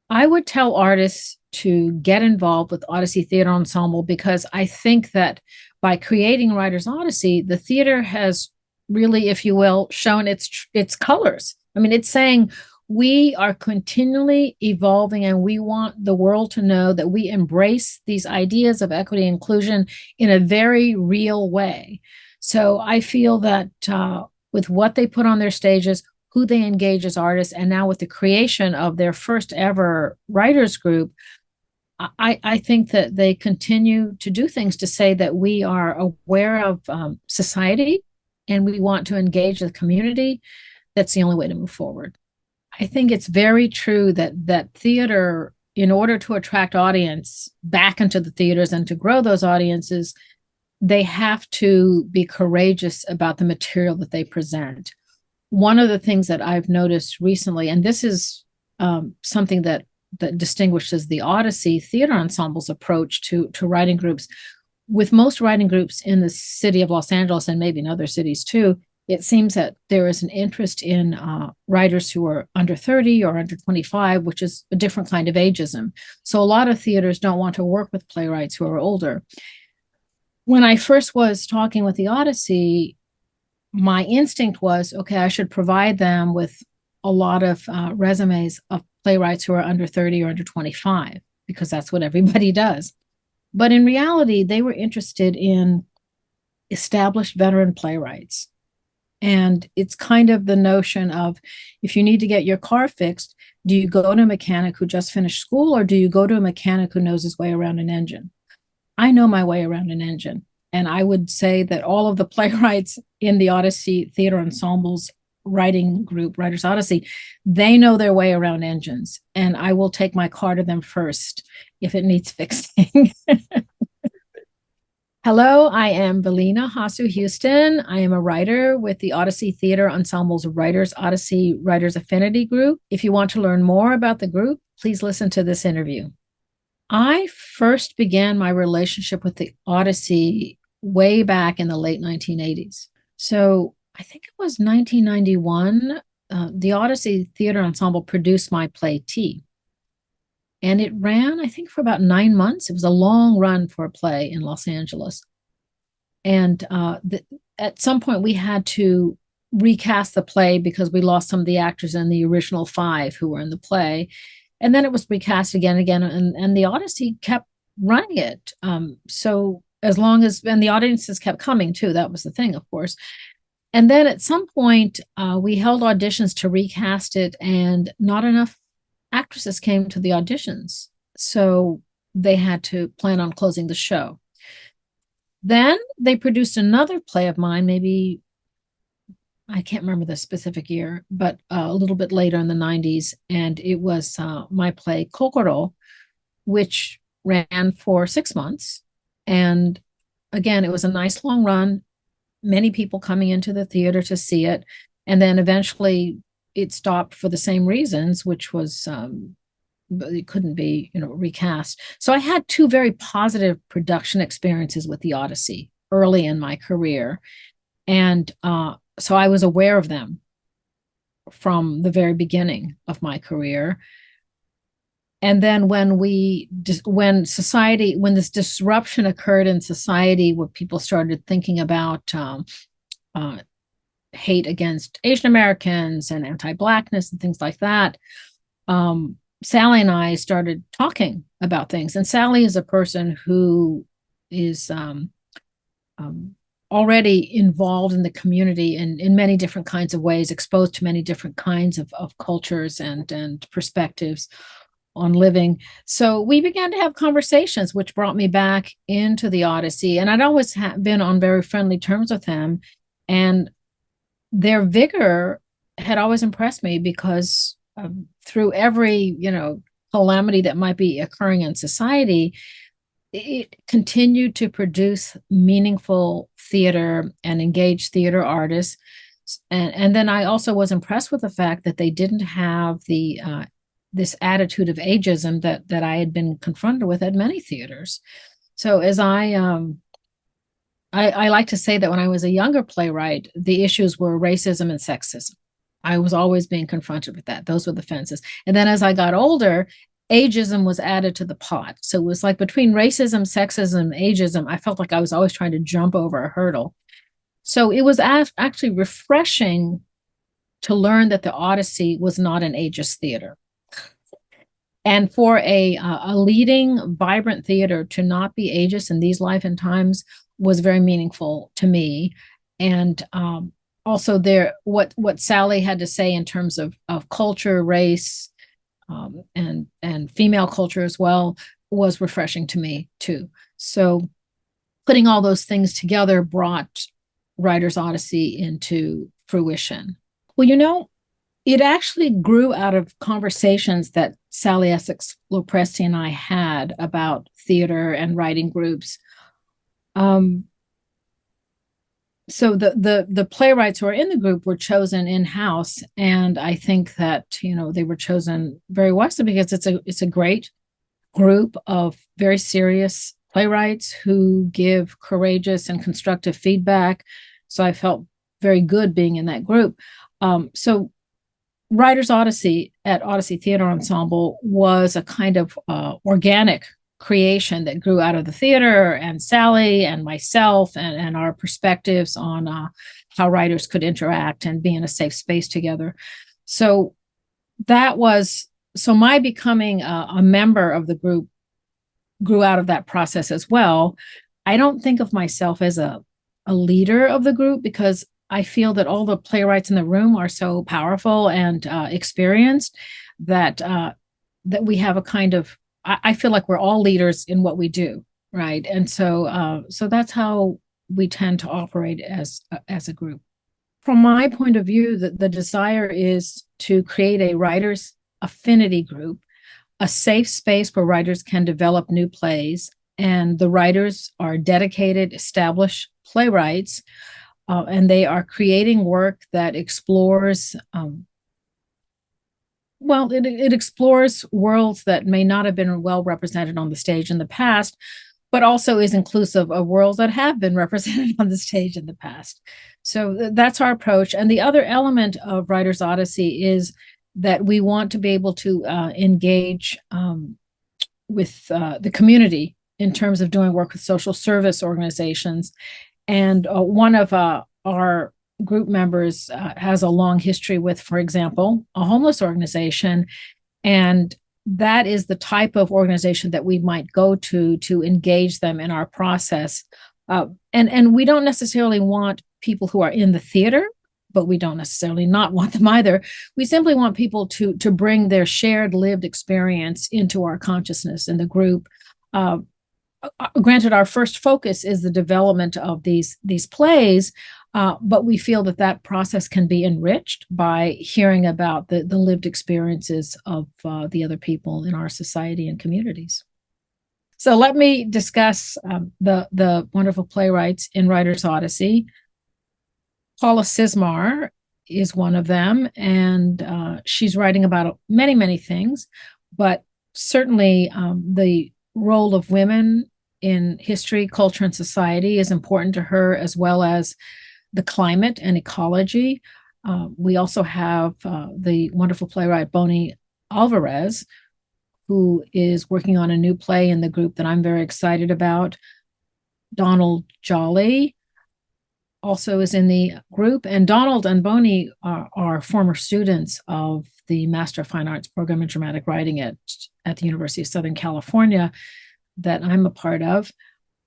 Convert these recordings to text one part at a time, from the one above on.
I would tell artists to get involved with Odyssey Theatre Ensemble because I think that by creating Writers Odyssey, the theater has really, if you will, shown its colors. I mean, it's saying we are continually evolving and we want the world to know that we embrace these ideas of equity and inclusion in a very real way. So I feel that with what they put on their stages, who they engage as artists, and now with the creation of their first ever writers group, I think that they continue to do things to say that we are aware of society and we want to engage the community. That's the only way to move forward. I think it's very true that theater, in order to attract audience back into the theaters and to grow those audiences, they have to be courageous about the material that they present. One of the things that I've noticed recently, and this is something that distinguishes the Odyssey Theatre Ensemble's approach to writing groups. With most writing groups in the city of Los Angeles and maybe in other cities too, it seems that there is an interest in writers who are under 30 or under 25, which is a different kind of ageism. So a lot of theaters don't want to work with playwrights who are older. When I first was talking with the Odyssey, my instinct was, okay, I should provide them with a lot of resumes of playwrights who are under 30 or under 25, because that's what everybody does. But in reality, they were interested in established veteran playwrights. And it's kind of the notion of, if you need to get your car fixed, do you go to a mechanic who just finished school, or do you go to a mechanic who knows his way around an engine? I know my way around an engine. And I would say that all of the playwrights in the Odyssey Theatre Ensemble's writing group, Writers Odyssey, they know their way around engines. And I will take my car to them first if it needs fixing. Hello, I am Velina Hasu Houston. I am a writer with the Odyssey Theatre Ensemble's Writers Odyssey Writers Affinity Group. If you want to learn more about the group, please listen to this interview. I first began my relationship with the Odyssey way back in the late 1980s. So I think it was 1991, the Odyssey Theatre Ensemble produced my play Tea. And it ran, I think, for about 9 months. It was a long run for a play in Los Angeles. And at some point, we had to recast the play because we lost some of the actors in the original 5 who were in the play. And then it was recast again and again, and the Odyssey kept running it. So as long as, and the audiences kept coming too, that was the thing, of course. And then at some point, we held auditions to recast it, and not enough actresses came to the auditions. So they had to plan on closing the show. Then they produced another play of mine, maybe, I can't remember the specific year, but a little bit later in the 90s. And it was my play Kokoro, which ran for 6 months. And again, it was a nice long run, many people coming into the theater to see it. And then eventually it stopped for the same reasons, which was it couldn't be, recast. So I had 2 very positive production experiences with the Odyssey early in my career. And so I was aware of them from the very beginning of my career. And then when this disruption occurred in society, where people started thinking about hate against Asian Americans and anti-Blackness and things like that, Sally and I started talking about things. And Sally is a person who is already involved in the community in many different kinds of ways, exposed to many different kinds of cultures and perspectives on living. So we began to have conversations, which brought me back into the Odyssey. And I'd always been on very friendly terms with them. And their vigor had always impressed me, because through every, calamity that might be occurring in society, it continued to produce meaningful theater and engage theater artists. And then I also was impressed with the fact that they didn't have the this attitude of ageism that I had been confronted with at many theaters. So as I like to say that when I was a younger playwright, the issues were racism and sexism. I was always being confronted with that. Those were the fences. And then as I got older, ageism was added to the pot. So it was like between racism, sexism, ageism, I felt like I was always trying to jump over a hurdle. So it was actually refreshing to learn that the Odyssey was not an ageist theater. And for a leading, vibrant theater to not be ageist in these life and times was very meaningful to me. And also there, what Sally had to say in terms of culture, race, and female culture as well was refreshing to me too. So putting all those things together brought Writers Odyssey into fruition. Well, it actually grew out of conversations that Sally Essex-Lopresti and I had about theater and writing groups. So the playwrights who are in the group were chosen in-house, and I think that they were chosen very wisely because it's a great group of very serious playwrights who give courageous and constructive feedback. So I felt very good being in that group. So Writers Odyssey at Odyssey Theatre Ensemble was a kind of organic creation that grew out of the theater and Sally and myself and our perspectives on how writers could interact and be in a safe space together. So my becoming a member of the group grew out of that process as well. I don't think of myself as a leader of the group because I feel that all the playwrights in the room are so powerful and experienced that we have a kind of, I feel like we're all leaders in what we do, right? And so that's how we tend to operate as a group. From my point of view, the desire is to create a writers' affinity group, a safe space where writers can develop new plays, and the writers are dedicated, established playwrights. And they are creating work that explores, it explores worlds that may not have been well represented on the stage in the past, but also is inclusive of worlds that have been represented on the stage in the past. So that's our approach. And the other element of Writers Odyssey is that we want to be able to engage with the community in terms of doing work with social service organizations. And one of our group members has a long history with, for example, a homeless organization. And that is the type of organization that we might go to engage them in our process. And we don't necessarily want people who are in the theater, but we don't necessarily not want them either. We simply want people to bring their shared lived experience into our consciousness in the group. Granted, our first focus is the development of these plays, but we feel that process can be enriched by hearing about the lived experiences of the other people in our society and communities. So let me discuss the wonderful playwrights in Writers Odyssey. Paula Cizmar is one of them, and she's writing about many, many things, but certainly the role of women in history, culture, and society is important to her, as well as the climate and ecology. We also have the wonderful playwright Boni Alvarez, who is working on a new play in the group that I'm very excited about. Donald Jolly also is in the group, and Donald and Boni are former students of the Master of Fine Arts program in dramatic writing at the University of Southern California that I'm a part of.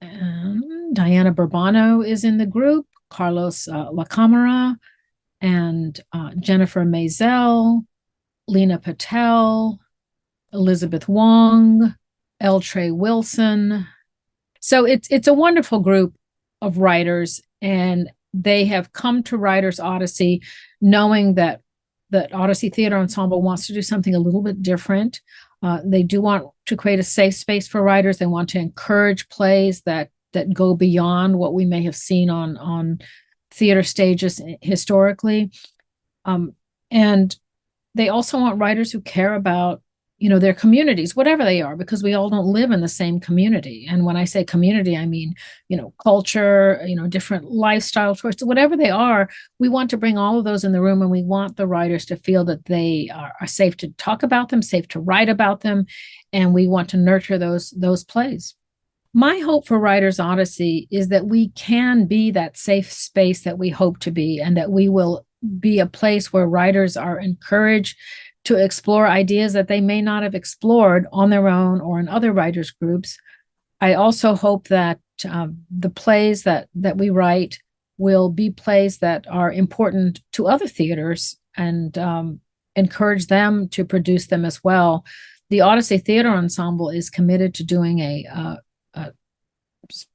And Diana Burbano is in the group, Carlos Lacámara, and Jennifer Maisel, Lina Patel, Elizabeth Wong, L. Trey Wilson. So it's a wonderful group of writers, and they have come to Writers Odyssey knowing that Odyssey Theatre Ensemble wants to do something a little bit different. They do want to create a safe space for writers. They want to encourage plays that go beyond what we may have seen on theater stages historically. And they also want writers who care about their communities, whatever they are, because we all don't live in the same community. And when I say community, I mean, culture, different lifestyle choices, whatever they are. We want to bring all of those in the room, and we want the writers to feel that they are safe to talk about them, safe to write about them, and we want to nurture those plays. My hope for Writers Odyssey is that we can be that safe space that we hope to be, and that we will be a place where writers are encouraged to explore ideas that they may not have explored on their own or in other writers groups. I also hope that the plays that we write will be plays that are important to other theaters, and encourage them to produce them as well. The Odyssey Theatre Ensemble is committed to doing a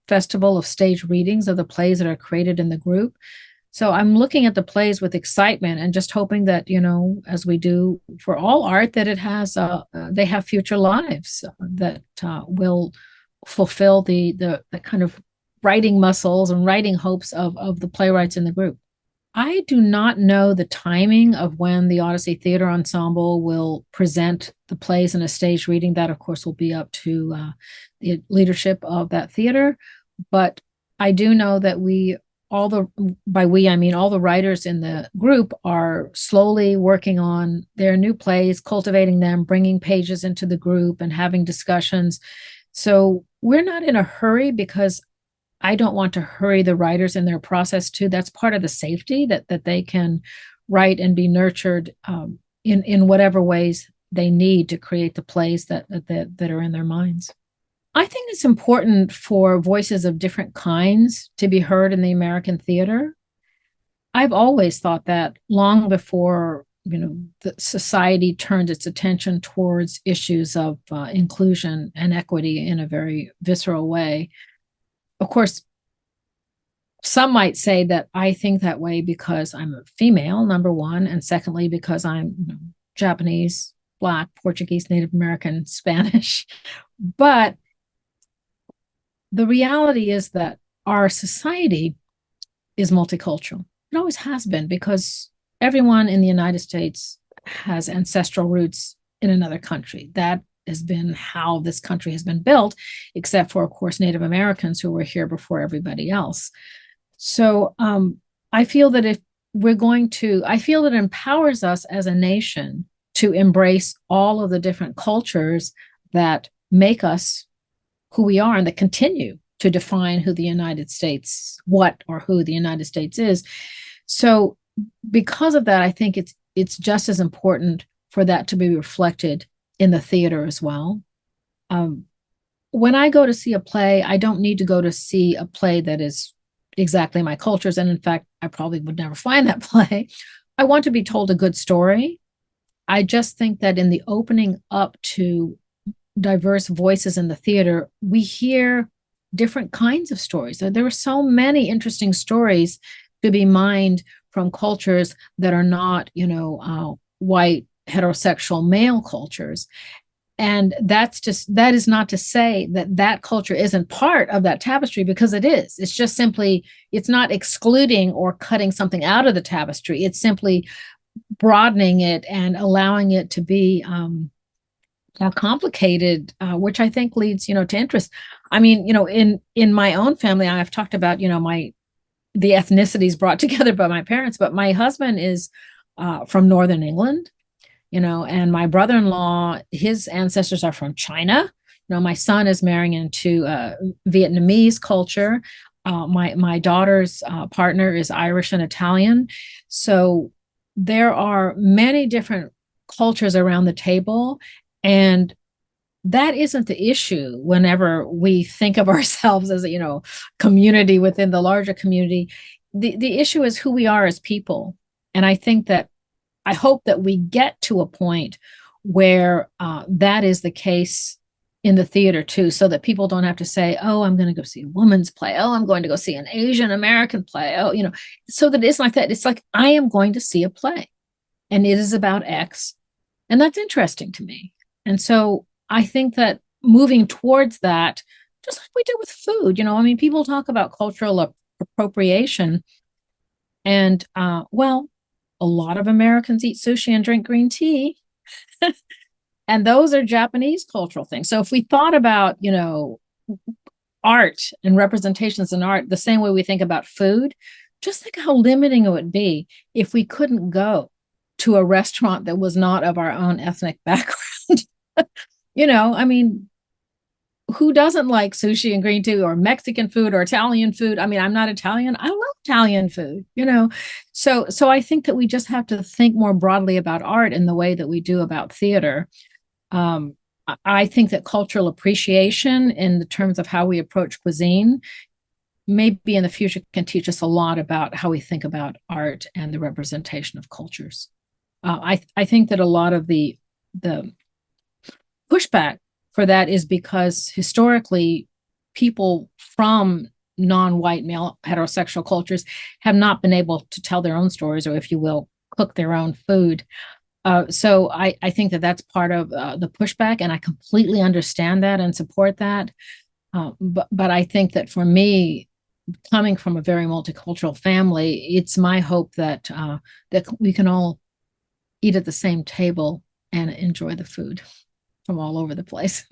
festival of stage readings of the plays that are created in the group. So I'm looking at the plays with excitement, and just hoping that, as we do for all art, that it has they have future lives that will fulfill the kind of writing muscles and writing hopes of the playwrights in the group. I do not know the timing of when the Odyssey Theatre Ensemble will present the plays in a stage reading. That, of course, will be up to the leadership of that theater. But I do know that by we, I mean all the writers in the group, are slowly working on their new plays, cultivating them, bringing pages into the group and having discussions. So we're not in a hurry, because I don't want to hurry the writers in their process too. That's part of the safety, that they can write and be nurtured in whatever ways they need to create the plays that are in their minds. I think it's important for voices of different kinds to be heard in the American theater. I've always thought that, long before the society turned its attention towards issues of inclusion and equity in a very visceral way. Of course, some might say that I think that way because I'm a female, number one, and secondly, because I'm Japanese, Black, Portuguese, Native American, Spanish. But the reality is that our society is multicultural. It always has been, because everyone in the United States has ancestral roots in another country. That has been how this country has been built, except for, of course, Native Americans, who were here before everybody else. So I feel that I feel it empowers us as a nation to embrace all of the different cultures that make us who we are, and that continue to define who the United States, who the United States is. So because of that, I think it's just as important for that to be reflected in the theater as well. When I go to see a play, I don't need to go to see a play that is exactly my culture's. And in fact, I probably would never find that play. I want to be told a good story. I just think that in the opening up to diverse voices in the theater, we hear different kinds of stories. There are so many interesting stories to be mined from cultures that are not, white, heterosexual male cultures. And that is not to say that culture isn't part of that tapestry, because it is. It's just simply, it's not excluding or cutting something out of the tapestry. It's simply broadening it and allowing it to be more complicated, which I think leads, to interest. I mean, in my own family, I've talked about, the ethnicities brought together by my parents, but my husband is from Northern England, and my brother-in-law, his ancestors are from China. My son is marrying into Vietnamese culture. My daughter's partner is Irish and Italian. So there are many different cultures around the table. And that isn't the issue whenever we think of ourselves as a community within the larger community. The issue is who we are as people. And I hope that we get to a point where that is the case in the theater too, so that people don't have to say, oh, I'm going to go see a woman's play. Oh, I'm going to go see an Asian American play. Oh, so that it's like that. It's like, I am going to see a play and it is about X. And that's interesting to me. And so I think that moving towards that, just like we did with food, people talk about cultural appropriation. And a lot of Americans eat sushi and drink green tea. And those are Japanese cultural things. So if we thought about, art and representations in art the same way we think about food, just think how limiting it would be if we couldn't go to a restaurant that was not of our own ethnic background. I mean, who doesn't like sushi and green tea or Mexican food or Italian food? I mean, I'm not Italian. I love Italian food. So I think that we just have to think more broadly about art in the way that we do about theater. Um, I think that cultural appreciation in the terms of how we approach cuisine maybe in the future can teach us a lot about how we think about art and the representation of cultures. I think that a lot of the pushback for that is because historically people from non-white male heterosexual cultures have not been able to tell their own stories, or if you will, cook their own food. So I think that that's part of the pushback, and I completely understand that and support that. But I think that for me, coming from a very multicultural family, it's my hope that that we can all eat at the same table and enjoy the food from all over the place.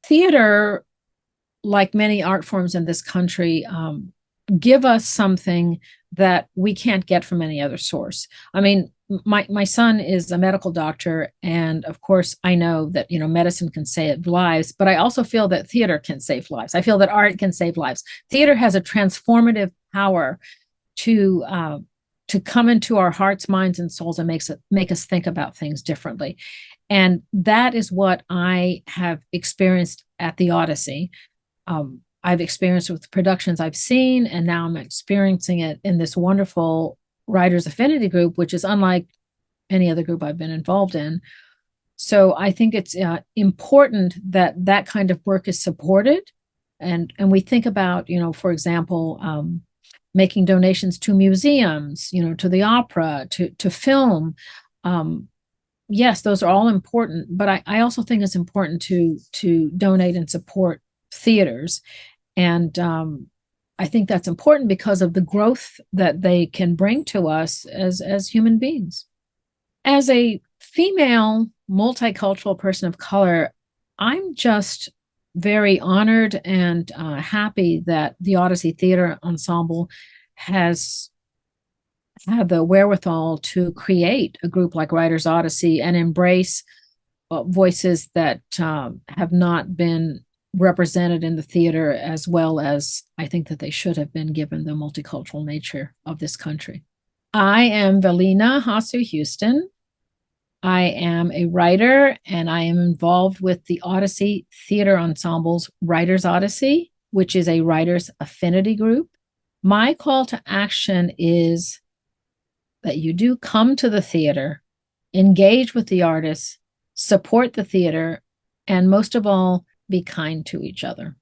Theater, like many art forms in this country, give us something that we can't get from any other source. I mean, my son is a medical doctor, and of course I know that medicine can save lives, but I also feel that theater can save lives. I feel that art can save lives. Theater has a transformative power to come into our hearts, minds, and souls and make us think about things differently. And that is what I have experienced at the Odyssey. I've experienced with the productions I've seen, and now I'm experiencing it in this wonderful Writers Affinity group, which is unlike any other group I've been involved in. So I think it's important that that kind of work is supported, and we think about, for example, making donations to museums, to the opera, to film. Yes, those are all important, but I also think it's important to donate and support theaters. And I think that's important because of the growth that they can bring to us as human beings. As a female multicultural person of color, I'm just very honored and happy that the Odyssey Theatre Ensemble has had the wherewithal to create a group like Writers Odyssey and embrace voices that have not been represented in the theater as well as I think that they should have been, given the multicultural nature of this country. I am Velina Hasu Houston. I am a writer, and I am involved with the Odyssey Theatre Ensemble's Writers Odyssey, which is a writers affinity group. My call to action is that you do come to the theater, engage with the artists, support the theater, and most of all, be kind to each other.